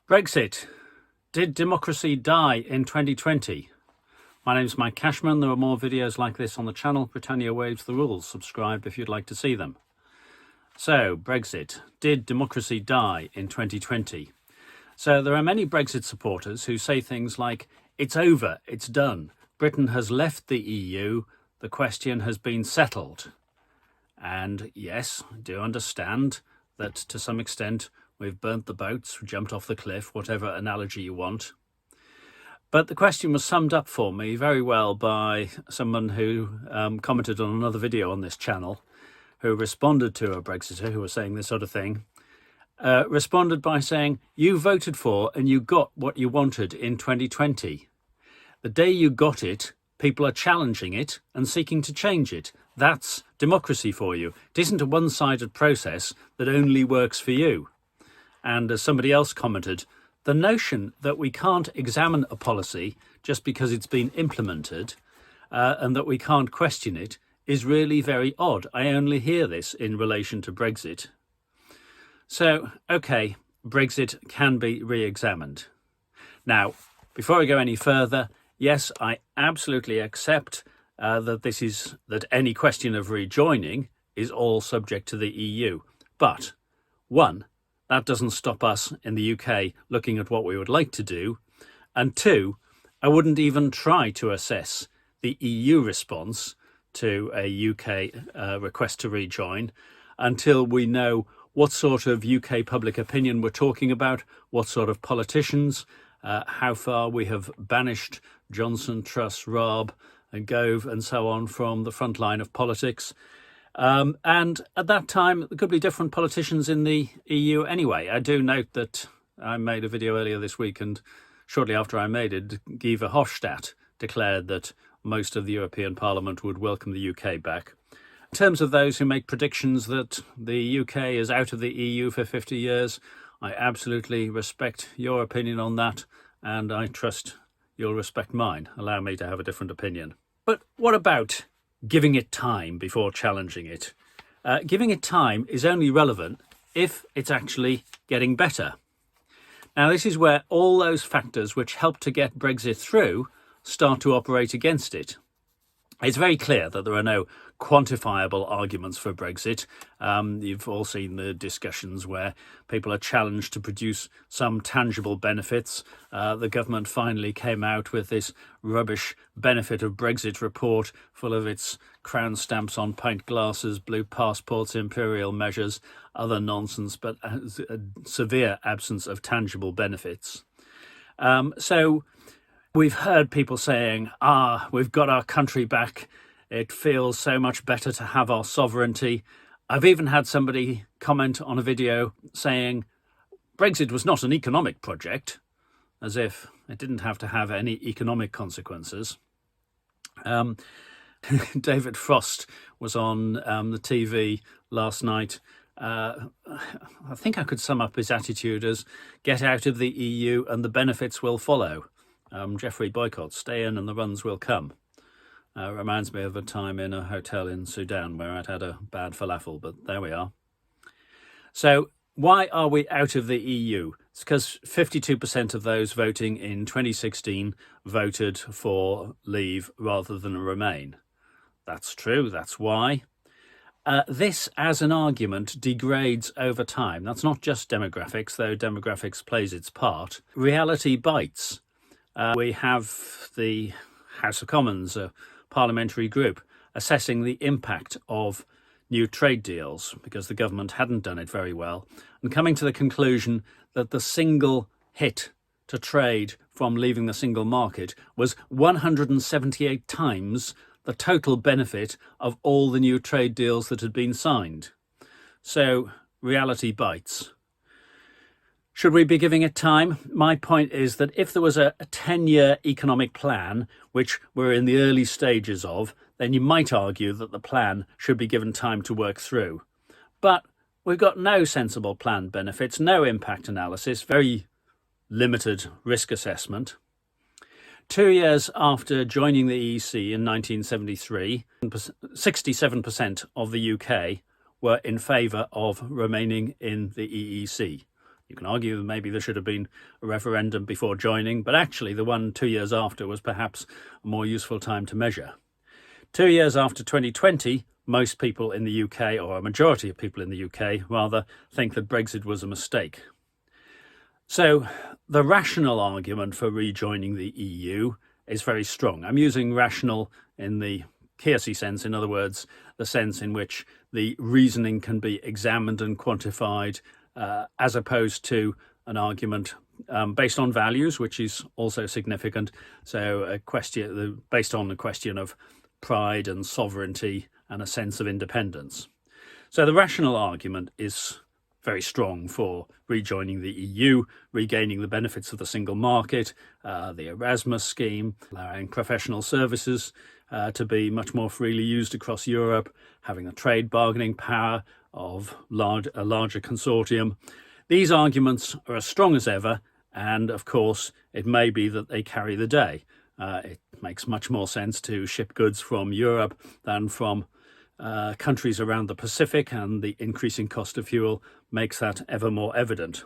Brexit. Did democracy die in 2020? My name's Mike Cashman. There are more videos like this on the channel. Britannia waives the rules. Subscribe if you'd like to see them. So, Brexit. Did democracy die in 2020? So there are many Brexit supporters who say things like, it's over, it's done. Britain has left the EU. The question has been settled. And yes, I do understand that to some extent we've burnt the boats, jumped off the cliff, whatever analogy you want. But the question was summed up for me very well by someone who commented on another video on this channel, who responded to a Brexiter who was saying this sort of thing, responded by saying, you voted for and you got what you wanted in 2020. The day you got it, people are challenging it and seeking to change it. That's democracy for you. It isn't a one-sided process that only works for you. And as somebody else commented, the notion that we can't examine a policy just because it's been implemented and that we can't question it is really very odd. I only hear this in relation to Brexit. So, okay, Brexit can be re-examined. Now, before I go any further, yes, I absolutely accept that any question of rejoining is all subject to the EU. But, one, that doesn't stop us in the UK looking at what we would like to do. And two, I wouldn't even try to assess the EU response to a UK request to rejoin until we know what sort of UK public opinion we're talking about, what sort of politicians, how far we have banished Johnson, Truss, Raab and Gove and so on from the front line of politics. And at that time, there could be different politicians in the EU anyway. I do note that I made a video earlier this week, and shortly after I made it, Guy Verhofstadt declared that most of the European Parliament would welcome the UK back. In terms of those who make predictions that the UK is out of the EU for 50 years, I absolutely respect your opinion on that, and I trust you'll respect mine. Allow me to have a different opinion. But what about giving it time before challenging it? Giving it time is only relevant if it's actually getting better. Now, this is where all those factors which help to get Brexit through start to operate against it. It's very clear that there are no quantifiable arguments for Brexit. You've all seen the discussions where people are challenged to produce some tangible benefits. The government finally came out with this rubbish benefit of Brexit report full of its crown stamps on pint glasses, blue passports, imperial measures, other nonsense, but a severe absence of tangible benefits. So we've heard people saying, we've got our country back. It feels so much better to have our sovereignty. I've even had somebody comment on a video saying Brexit was not an economic project, as if it didn't have to have any economic consequences. David Frost was on the TV last night. I think I could sum up his attitude as get out of the EU and the benefits will follow. Jeffrey Boycott, stay in and the runs will come. Reminds me of a time in a hotel in Sudan where I'd had a bad falafel, but there we are. So why are we out of the EU? It's because 52% of those voting in 2016 voted for leave rather than remain. That's true, that's why. This as an argument degrades over time. That's not just demographics, though demographics plays its part. Reality bites. We have the House of Commons, a parliamentary group, assessing the impact of new trade deals because the government hadn't done it very well, and coming to the conclusion that the single hit to trade from leaving the single market was 178 times the total benefit of all the new trade deals that had been signed. So reality bites. Should we be giving it time? My point is that if there was a 10-year economic plan, which we're in the early stages of, then you might argue that the plan should be given time to work through. But we've got no sensible plan benefits, no impact analysis, very limited risk assessment. 2 years after joining the EEC in 1973, 67% of the UK were in favour of remaining in the EEC. You can argue that maybe there should have been a referendum before joining, but actually the one 2 years after was perhaps a more useful time to measure. 2 years after 2020, most people in the UK, or a majority of people in the UK rather, think that Brexit was a mistake. So the rational argument for rejoining the EU is very strong. I'm using rational in the Keirsey sense, in other words, the sense in which the reasoning can be examined and quantified, as opposed to an argument based on values, which is also significant. So a question based on the question of pride and sovereignty and a sense of independence. So the rational argument is very strong for rejoining the EU, regaining the benefits of the single market, the Erasmus scheme, allowing professional services to be much more freely used across Europe, having the trade bargaining power of a larger consortium. These arguments are as strong as ever, and of course it may be that they carry the day. It makes much more sense to ship goods from Europe than from countries around the Pacific, and the increasing cost of fuel makes that ever more evident.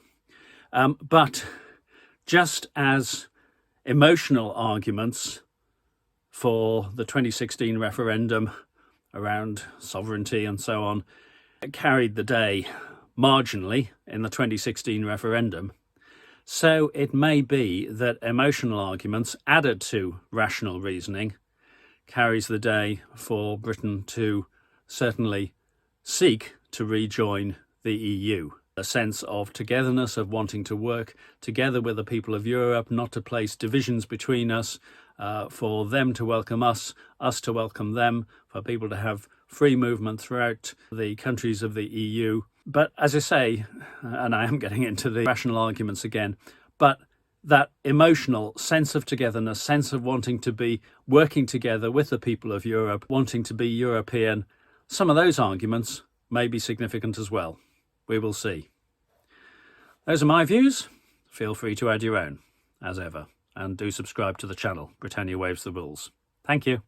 But just as emotional arguments for the 2016 referendum around sovereignty and so on carried the day marginally in the 2016 referendum, so it may be that emotional arguments added to rational reasoning carries the day for Britain to certainly seek to rejoin the EU. A sense of togetherness, of wanting to work together with the people of Europe, not to place divisions between us, for them to welcome us, us to welcome them, for people to have free movement throughout the countries of the EU. But as I say, and I am getting into the rational arguments again, but that emotional sense of togetherness, sense of wanting to be working together with the people of Europe, wanting to be European, some of those arguments may be significant as well. We will see. Those are my views. Feel free to add your own, as ever, and do subscribe to the channel. Britannia Waves the Rules. Thank you.